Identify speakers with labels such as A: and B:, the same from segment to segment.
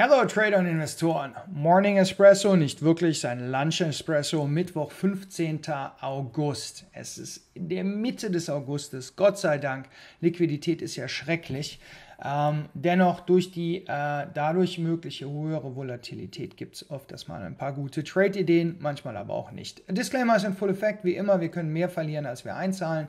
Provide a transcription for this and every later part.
A: Hello Trader und Investoren. Morning Espresso, nicht wirklich, sein Lunch Espresso, Mittwoch, 15. August. Es ist in der Mitte des Augustes, Gott sei Dank. Liquidität ist ja schrecklich. Dennoch durch die dadurch mögliche höhere Volatilität gibt es oft mal ein paar gute Trade-Ideen, manchmal aber auch nicht. Disclaimer ist in Full Effect, wie immer, wir können mehr verlieren, als wir einzahlen.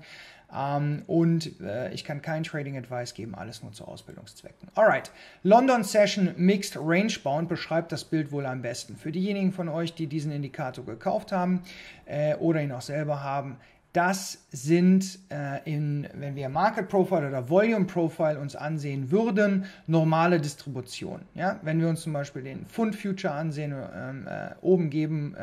A: Ich kann kein Trading Advice geben, alles nur zu Ausbildungszwecken. Alright, London Session Mixed Range Bound beschreibt das Bild wohl am besten. Für diejenigen von euch, die diesen Indikator gekauft haben oder ihn auch selber haben, das sind, wenn wir Market Profile oder Volume Profile uns ansehen würden, normale Distributionen. Ja? Wenn wir uns zum Beispiel den Pfund Future ansehen, oben geben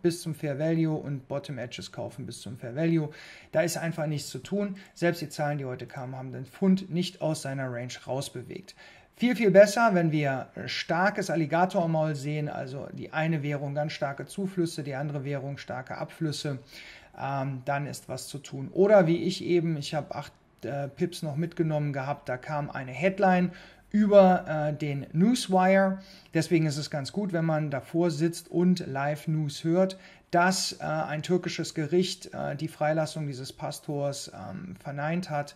A: bis zum Fair Value und Bottom Edges kaufen bis zum Fair Value, da ist einfach nichts zu tun. Selbst die Zahlen, die heute kamen, haben den Pfund nicht aus seiner Range rausbewegt. Viel, viel besser, wenn wir starkes Alligatormaul sehen, also die eine Währung ganz starke Zuflüsse, die andere Währung starke Abflüsse, dann ist was zu tun. Oder wie ich eben, ich habe 8 Pips noch mitgenommen gehabt, da kam eine Headline über den Newswire. Deswegen ist es ganz gut, wenn man davor sitzt und Live-News hört, dass ein türkisches Gericht die Freilassung dieses Pastors verneint hat.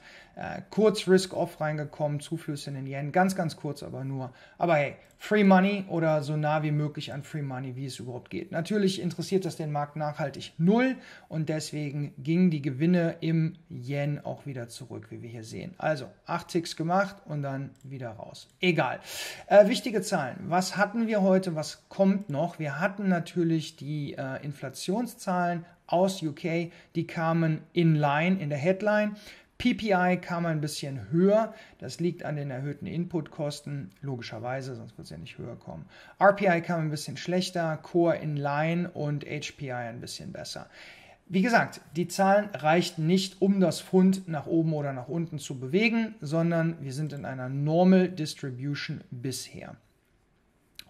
A: Kurz Risk-Off reingekommen, Zuflüsse in den Yen, ganz, ganz kurz aber nur. Aber hey, Free Money oder so nah wie möglich an Free Money, wie es überhaupt geht. Natürlich interessiert das den Markt nachhaltig null und deswegen gingen die Gewinne im Yen auch wieder zurück, wie wir hier sehen. Also 8 Ticks gemacht und dann wieder raus. Egal. Wichtige Zahlen. Was hatten wir heute? Was kommt noch? Wir hatten natürlich die Inflationszahlen aus UK, die kamen in line in der Headline. PPI kam ein bisschen höher, das liegt an den erhöhten Inputkosten, logischerweise, sonst wird es ja nicht höher kommen. RPI kam ein bisschen schlechter, Core in line und HPI ein bisschen besser. Wie gesagt, die Zahlen reichten nicht, um das Pfund nach oben oder nach unten zu bewegen, sondern wir sind in einer Normal Distribution bisher.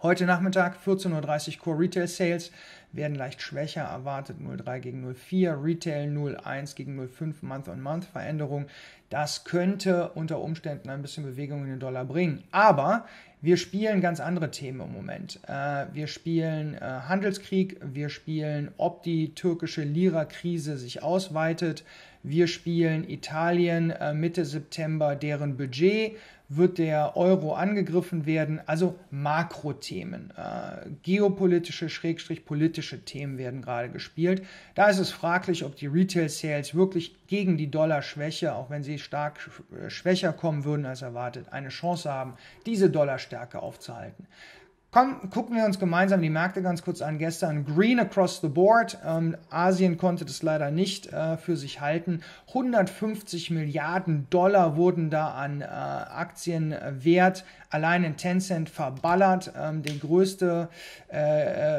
A: Heute Nachmittag 14:30 Uhr Core Retail Sales werden leicht schwächer erwartet, 0,3 gegen 0,4, Retail 0,1 gegen 0,5 Month-on-Month Veränderung. Das könnte unter Umständen ein bisschen Bewegung in den Dollar bringen. Aber wir spielen ganz andere Themen im Moment. Wir spielen Handelskrieg, wir spielen, ob die türkische Lira-Krise sich ausweitet. Wir spielen Italien Mitte September, deren Budget, wird der Euro angegriffen werden, also Makrothemen. Geopolitische, politische Themen werden gerade gespielt. Da ist es fraglich, ob die Retail-Sales wirklich gegen die Dollarschwäche, auch wenn sie stark schwächer kommen würden als erwartet, eine Chance haben, diese Dollarstärke aufzuhalten. Gucken wir uns gemeinsam die Märkte ganz kurz an. Gestern Green across the board. Asien konnte das leider nicht für sich halten. 150 Milliarden Dollar wurden da an Aktienwert allein in Tencent verballert. Die größte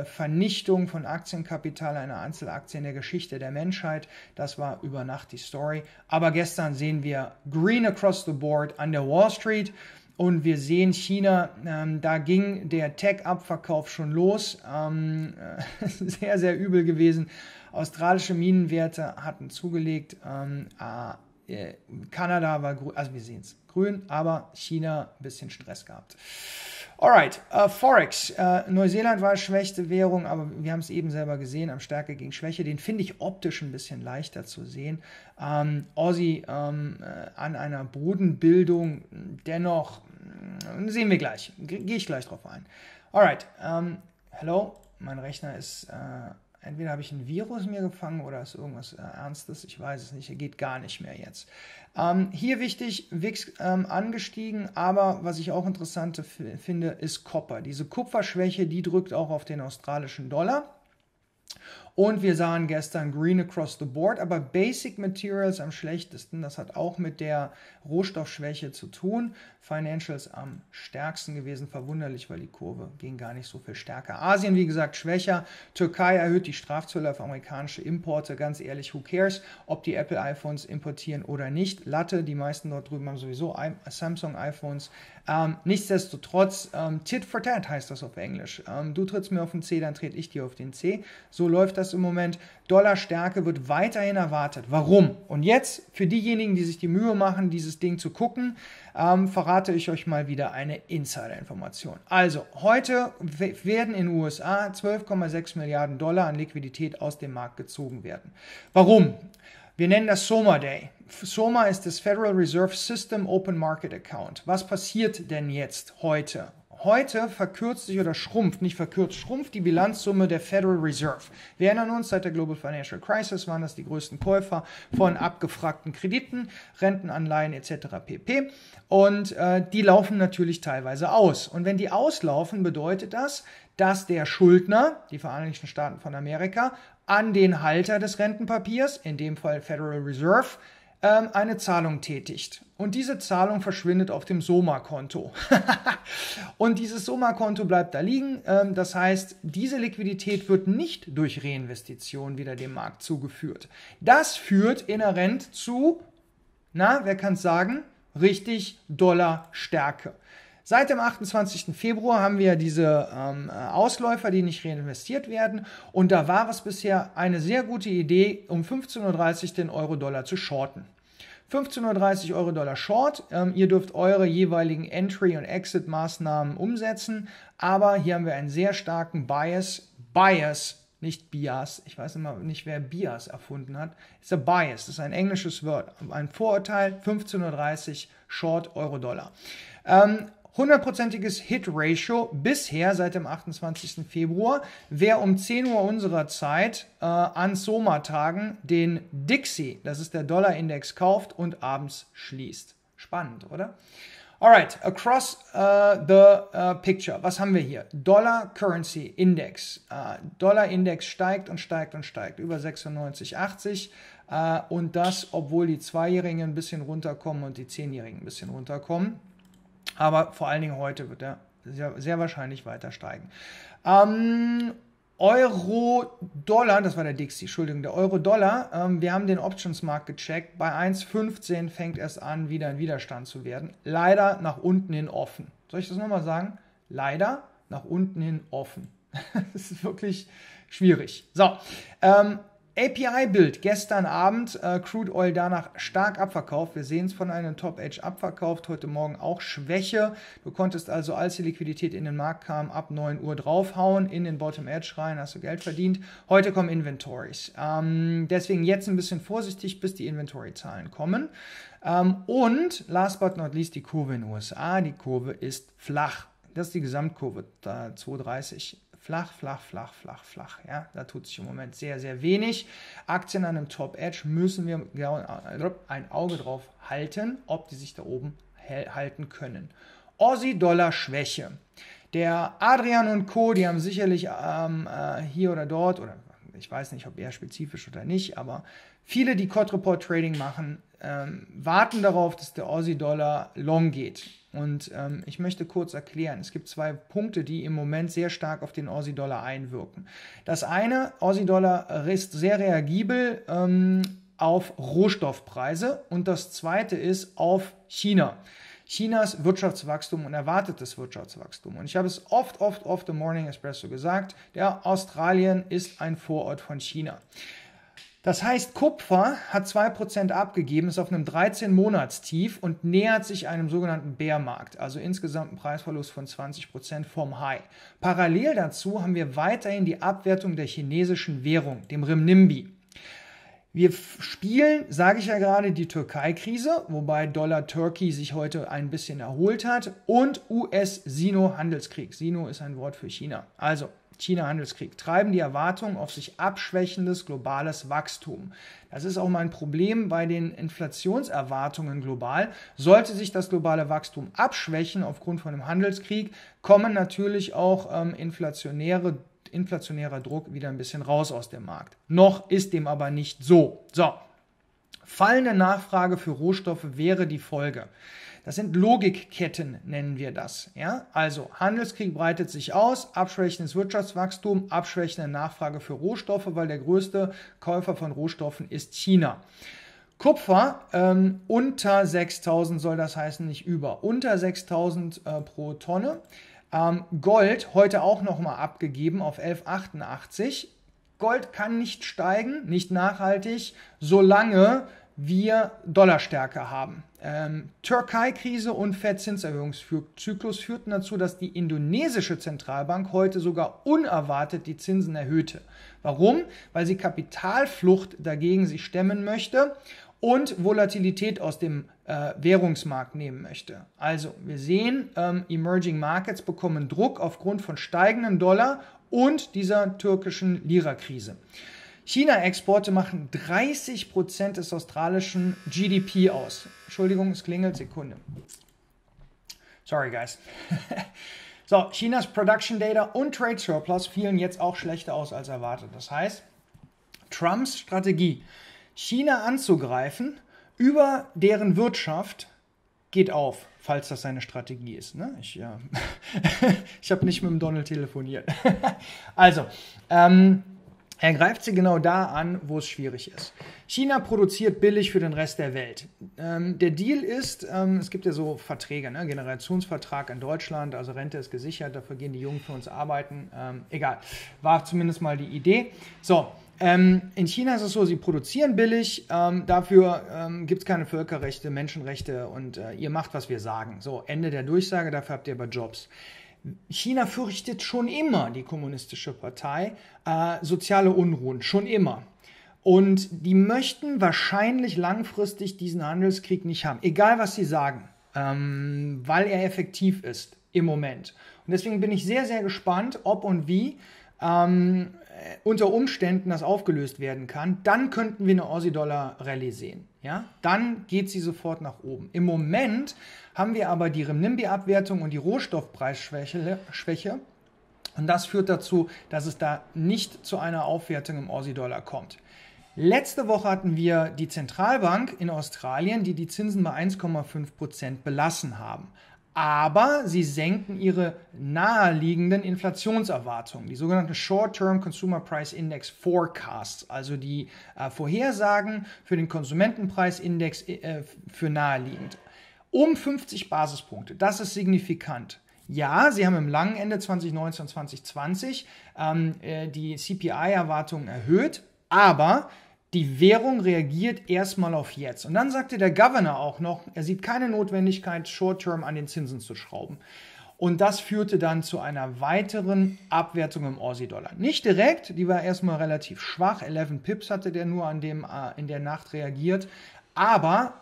A: Vernichtung von Aktienkapital einer Einzelaktie in der Geschichte der Menschheit. Das war über Nacht die Story. Aber gestern sehen wir Green across the board an der Wall Street. Und wir sehen China, da ging der Tech-Abverkauf schon los, sehr, sehr übel gewesen. Australische Minenwerte hatten zugelegt, Kanada war grün, also wir sehen es grün, aber China ein bisschen Stress gehabt. Alright, Forex. Neuseeland war schwächste Währung, aber wir haben es eben selber gesehen, am Stärke gegen Schwäche. Den finde ich optisch ein bisschen leichter zu sehen. Aussie an einer Bodenbildung, dennoch, sehen wir gleich. Gehe ich gleich drauf ein. Alright, hello, mein Rechner ist, entweder habe ich ein Virus mir gefangen oder ist irgendwas Ernstes, ich weiß es nicht, er geht gar nicht mehr jetzt. Hier wichtig, WIX angestiegen, aber was ich auch interessant finde, ist Copper. Diese Kupferschwäche, die drückt auch auf den australischen Dollar. Und wir sahen gestern Green across the board, aber Basic Materials am schlechtesten. Das hat auch mit der Rohstoffschwäche zu tun. Financials am stärksten gewesen, verwunderlich, weil die Kurve ging gar nicht so viel stärker. Asien, wie gesagt, schwächer. Türkei erhöht die Strafzölle auf amerikanische Importe. Ganz ehrlich, who cares, ob die Apple iPhones importieren oder nicht. Latte, die meisten dort drüben haben sowieso Samsung iPhones. Nichtsdestotrotz, Tit for Tat heißt das auf Englisch. Du trittst mir auf den C, dann trete ich dir auf den C. So läuft das im Moment. Dollarstärke wird weiterhin erwartet. Warum? Und jetzt, für diejenigen, die sich die Mühe machen, dieses Ding zu gucken, verrate ich euch mal wieder eine Insider-Information. Also, heute werden in den USA 12,6 Milliarden Dollar an Liquidität aus dem Markt gezogen werden. Warum? Wir nennen das SOMA Day. SOMA ist das Federal Reserve System Open Market Account. Was passiert denn jetzt heute? Heute verkürzt sich oder schrumpft, nicht verkürzt, schrumpft die Bilanzsumme der Federal Reserve. Wir erinnern uns, seit der Global Financial Crisis waren das die größten Käufer von abgefragten Krediten, Rentenanleihen etc. pp. Und die laufen natürlich teilweise aus. Und wenn die auslaufen, bedeutet das, dass der Schuldner, die Vereinigten Staaten von Amerika, an den Halter des Rentenpapiers, in dem Fall Federal Reserve, eine Zahlung tätigt. Und diese Zahlung verschwindet auf dem SOMA-Konto. Und dieses SOMA-Konto bleibt da liegen. Das heißt, diese Liquidität wird nicht durch Reinvestition wieder dem Markt zugeführt. Das führt inhärent zu, wer kann es sagen, richtig Dollarstärke. Seit dem 28. Februar haben wir diese Ausläufer, die nicht reinvestiert werden. Und da war es bisher eine sehr gute Idee, um 15:30 Uhr den Euro-Dollar zu shorten. 15:30 Uhr Euro-Dollar Short. Ihr dürft eure jeweiligen Entry- und Exit-Maßnahmen umsetzen. Aber hier haben wir einen sehr starken Bias, nicht Bias. Ich weiß immer nicht, wer Bias erfunden hat. It's a Bias, das ist ein englisches Wort. Ein Vorurteil, 15:30 Uhr Short Euro-Dollar. 100%iges Hit-Ratio bisher seit dem 28. Februar. Wer um 10 Uhr unserer Zeit an SOMA-Tagen den Dixie, das ist der Dollar-Index, kauft und abends schließt. Spannend, oder? Alright, across the picture. Was haben wir hier? Dollar Currency Index. Dollar-Index steigt und steigt und steigt. Über 96,80. Und das, obwohl die 2-Jährigen ein bisschen runterkommen und die 10-Jährigen ein bisschen runterkommen. Aber vor allen Dingen heute wird er sehr wahrscheinlich weiter steigen. Euro-Dollar, das war der Dixie, Entschuldigung, der Euro-Dollar, wir haben den Optionsmarkt gecheckt, bei 1,15 fängt erst an, wieder ein Widerstand zu werden. Leider nach unten hin offen. Soll ich das nochmal sagen? Leider nach unten hin offen. Das ist wirklich schwierig. So, API-Bild gestern Abend, Crude Oil danach stark abverkauft. Wir sehen es von einem Top-Edge abverkauft, heute Morgen auch Schwäche. Du konntest also, als die Liquidität in den Markt kam, ab 9 Uhr draufhauen, in den Bottom-Edge rein, hast du Geld verdient. Heute kommen Inventories. Deswegen jetzt ein bisschen vorsichtig, bis die Inventory-Zahlen kommen. Und last but not least die Kurve in den USA. Die Kurve ist flach. Das ist die Gesamtkurve, 2,30. Flach. Ja, da tut sich im Moment sehr, sehr wenig. Aktien an einem Top-Edge müssen wir ein Auge drauf halten, ob die sich da oben halten können. Aussie-Dollar-Schwäche. Der Adrian und Co., die haben sicherlich hier oder dort, oder ich weiß nicht, ob eher spezifisch oder nicht, aber viele, die Code-Report-Trading machen, warten darauf, dass der Aussie-Dollar long geht. Und ich möchte kurz erklären, es gibt 2 Punkte, die im Moment sehr stark auf den Aussie-Dollar einwirken. Das eine, Aussie-Dollar ist sehr reagibel auf Rohstoffpreise und das zweite ist auf China. Chinas Wirtschaftswachstum und erwartetes Wirtschaftswachstum. Und ich habe es oft im Morning Espresso gesagt, der Australien ist ein Vorort von China. Das heißt, Kupfer hat 2% abgegeben, ist auf einem 13-Monats-Tief und nähert sich einem sogenannten Bärmarkt, also insgesamt einen Preisverlust von 20% vom High. Parallel dazu haben wir weiterhin die Abwertung der chinesischen Währung, dem Renminbi. Wir spielen, sage ich ja gerade, die Türkei-Krise, wobei Dollar-Turkey sich heute ein bisschen erholt hat, und US-Sino-Handelskrieg. Sino ist ein Wort für China. Also China-Handelskrieg treiben die Erwartungen auf sich abschwächendes globales Wachstum. Das ist auch mal ein Problem bei den Inflationserwartungen global. Sollte sich das globale Wachstum abschwächen aufgrund von einem Handelskrieg, kommen natürlich auch inflationärer Druck wieder ein bisschen raus aus dem Markt. Noch ist dem aber nicht so. So, fallende Nachfrage für Rohstoffe wäre die Folge. Das sind Logikketten, nennen wir das. Ja? Also Handelskrieg breitet sich aus, abschwächendes Wirtschaftswachstum, abschwächende Nachfrage für Rohstoffe, weil der größte Käufer von Rohstoffen ist China. Kupfer unter 6.000 soll das heißen, nicht über. Unter 6.000 pro Tonne. Gold heute auch nochmal abgegeben auf 11,88. Gold kann nicht steigen, nicht nachhaltig, solange wir Dollarstärke haben. Türkei-Krise und Fed-Zinserhöhungszyklus führten dazu, dass die indonesische Zentralbank heute sogar unerwartet die Zinsen erhöhte. Warum? Weil sie Kapitalflucht dagegen sich stemmen möchte und Volatilität aus dem Währungsmarkt nehmen möchte. Also wir sehen, Emerging Markets bekommen Druck aufgrund von steigendem Dollar und dieser türkischen Lira-Krise. China-Exporte machen 30% des australischen GDP aus. Entschuldigung, es klingelt, Sekunde. Sorry, guys. So, Chinas Production Data und Trade Surplus fielen jetzt auch schlechter aus als erwartet. Das heißt, Trumps Strategie, China anzugreifen, über deren Wirtschaft geht auf, falls das seine Strategie ist. Ne? Ich habe nicht mit dem Donald telefoniert. Also, er greift sie genau da an, wo es schwierig ist. China produziert billig für den Rest der Welt. Der Deal ist, es gibt ja so Verträge, ne? Generationsvertrag in Deutschland, also Rente ist gesichert, dafür gehen die Jungen für uns arbeiten. Egal, war zumindest mal die Idee. So, in China ist es so, sie produzieren billig, dafür gibt es keine Völkerrechte, Menschenrechte und ihr macht, was wir sagen. So, Ende der Durchsage, dafür habt ihr aber Jobs. China fürchtet schon immer, die kommunistische Partei, soziale Unruhen, schon immer. Und die möchten wahrscheinlich langfristig diesen Handelskrieg nicht haben, egal was sie sagen, weil er effektiv ist im Moment. Und deswegen bin ich sehr, sehr gespannt, ob und wie unter Umständen das aufgelöst werden kann. Dann könnten wir eine Aussie-Dollar-Rallye sehen. Ja? Dann geht sie sofort nach oben. Im Moment haben wir aber die Renminbi-Abwertung und die Rohstoffpreisschwäche. Und das führt dazu, dass es da nicht zu einer Aufwertung im Aussie-Dollar kommt. Letzte Woche hatten wir die Zentralbank in Australien, die Zinsen bei 1,5% belassen haben. Aber sie senken ihre naheliegenden Inflationserwartungen, die sogenannten Short-Term Consumer Price Index Forecasts, also die Vorhersagen für den Konsumentenpreisindex für naheliegend, um 50 Basispunkte. Das ist signifikant. Ja, sie haben im langen Ende 2019 und 2020 die CPI-Erwartungen erhöht, aber die Währung reagiert erstmal auf jetzt. Und dann sagte der Governor auch noch, er sieht keine Notwendigkeit, Short-Term an den Zinsen zu schrauben. Und das führte dann zu einer weiteren Abwertung im Aussie-Dollar. Nicht direkt, die war erstmal relativ schwach. 11 Pips hatte der nur in der Nacht reagiert. Aber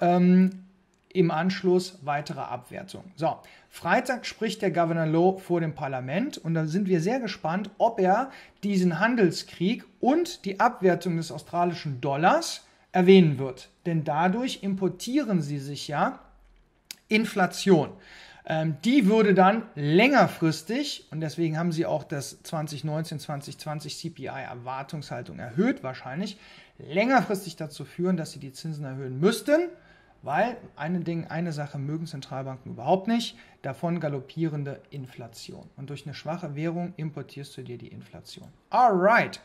A: im Anschluss weitere Abwertung. So, Freitag spricht der Governor Lowe vor dem Parlament und da sind wir sehr gespannt, ob er diesen Handelskrieg und die Abwertung des australischen Dollars erwähnen wird. Denn dadurch importieren sie sich ja Inflation. Die würde dann längerfristig, und deswegen haben sie auch das 2019-2020 CPI-Erwartungshaltung erhöht wahrscheinlich, längerfristig dazu führen, dass sie die Zinsen erhöhen müssten. Weil eine Sache mögen Zentralbanken überhaupt nicht, davon galoppierende Inflation. Und durch eine schwache Währung importierst du dir die Inflation. Alright,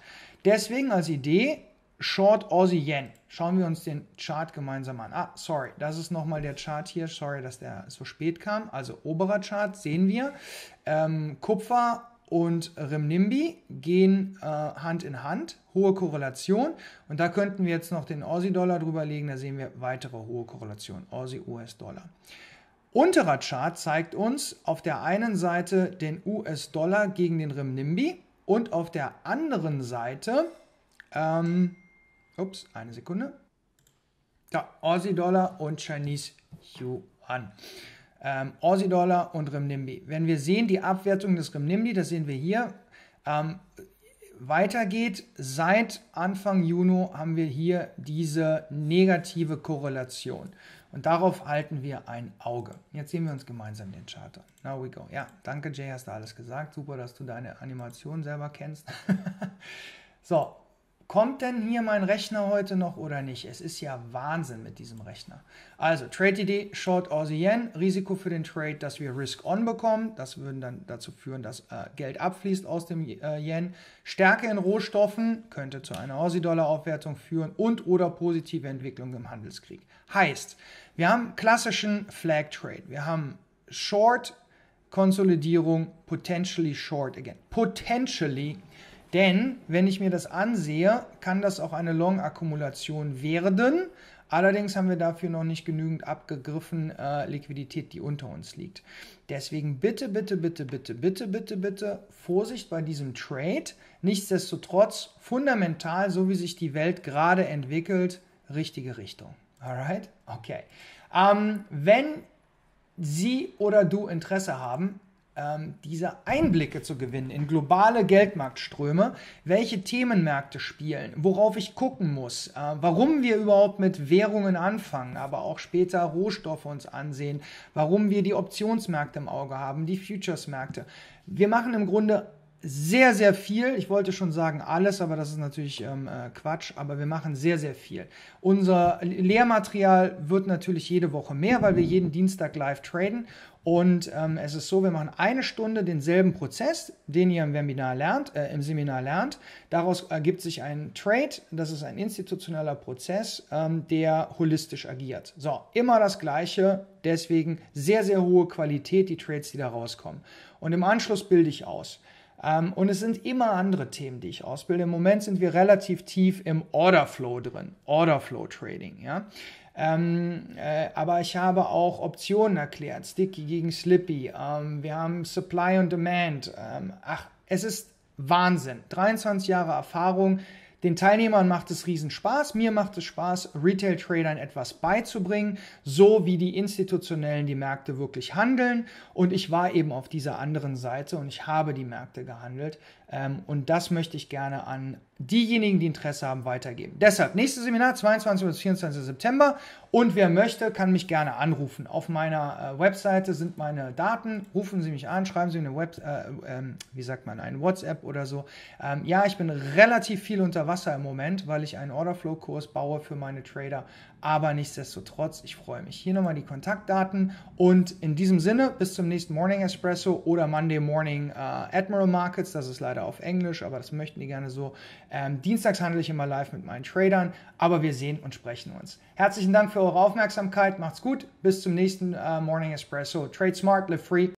A: deswegen als Idee Short Aussie Yen. Schauen wir uns den Chart gemeinsam an. Sorry, das ist nochmal der Chart hier. Sorry, dass der so spät kam. Also oberer Chart sehen wir, Kupfer und Renminbi gehen Hand in Hand, hohe Korrelation. Und da könnten wir jetzt noch den Aussie-Dollar drüber legen, da sehen wir weitere hohe Korrelation, Aussie-US-Dollar. Unterer Chart zeigt uns auf der einen Seite den US-Dollar gegen den Renminbi und auf der anderen Seite, eine Sekunde, ja, Aussie-Dollar und Chinese Yuan. Aussie-Dollar und Renminbi. Wenn wir sehen, die Abwertung des Renminbi, das sehen wir hier, weitergeht. Seit Anfang Juni haben wir hier diese negative Korrelation. Und darauf halten wir ein Auge. Jetzt sehen wir uns gemeinsam den Chart an. Now we go. Ja, danke Jay, hast du alles gesagt. Super, dass du deine Animation selber kennst. So, Kommt denn hier mein Rechner heute noch oder nicht? Es ist ja Wahnsinn mit diesem Rechner. Also, Trade-Idee, Short Aussie Yen, Risiko für den Trade, dass wir Risk-On bekommen. Das würde dann dazu führen, dass Geld abfließt aus dem Yen. Stärke in Rohstoffen könnte zu einer Aussie-Dollar-Aufwertung führen und oder positive Entwicklung im Handelskrieg. Heißt, wir haben klassischen Flag-Trade. Wir haben Short, Konsolidierung, potentially Short again. Potentially. Denn, wenn ich mir das ansehe, kann das auch eine Long-Akkumulation werden. Allerdings haben wir dafür noch nicht genügend abgegriffen Liquidität, die unter uns liegt. Deswegen bitte, bitte, bitte, bitte, bitte, bitte, bitte Vorsicht bei diesem Trade. Nichtsdestotrotz fundamental, so wie sich die Welt gerade entwickelt, richtige Richtung. Alright? Okay. Wenn Sie oder du Interesse haben, diese Einblicke zu gewinnen in globale Geldmarktströme, welche Themenmärkte spielen, worauf ich gucken muss, warum wir überhaupt mit Währungen anfangen, aber auch später Rohstoffe uns ansehen, warum wir die Optionsmärkte im Auge haben, die Futures-Märkte. Wir machen im Grunde sehr, sehr viel. Ich wollte schon sagen alles, aber das ist natürlich Quatsch, aber wir machen sehr, sehr viel. Unser Lehrmaterial wird natürlich jede Woche mehr, weil wir jeden Dienstag live traden. Und es ist so, wir machen eine Stunde denselben Prozess, den ihr im Webinar lernt, im Seminar lernt. Daraus ergibt sich ein Trade, das ist ein institutioneller Prozess, der holistisch agiert. So, immer das Gleiche, deswegen sehr, sehr hohe Qualität, die Trades, die da rauskommen. Und im Anschluss bilde ich aus. Und es sind immer andere Themen, die ich ausbilde. Im Moment sind wir relativ tief im Orderflow drin, Orderflow Trading, ja. Aber ich habe auch Optionen erklärt, Sticky gegen Slippy, wir haben Supply und Demand, es ist Wahnsinn, 23 Jahre Erfahrung, den Teilnehmern macht es riesen Spaß, mir macht es Spaß, Retail-Tradern etwas beizubringen, so wie die Institutionellen die Märkte wirklich handeln und ich war eben auf dieser anderen Seite und ich habe die Märkte gehandelt und das möchte ich gerne an diejenigen, die Interesse haben, weitergeben. Deshalb, nächstes Seminar, 22. bis 24. September und wer möchte, kann mich gerne anrufen. Auf meiner Webseite sind meine Daten, rufen Sie mich an, schreiben Sie eine einen WhatsApp oder so. Ja, ich bin relativ viel unter Wasser im Moment, weil ich einen Orderflow-Kurs baue für meine Trader, aber nichtsdestotrotz, ich freue mich. Hier nochmal die Kontaktdaten und in diesem Sinne, bis zum nächsten Morning Espresso oder Monday Morning Admiral Markets, das ist leider auf Englisch, aber das möchten die gerne so. Dienstags handle ich immer live mit meinen Tradern, aber wir sehen und sprechen uns. Herzlichen Dank für eure Aufmerksamkeit, macht's gut, bis zum nächsten Morning Espresso. Trade smart, live free.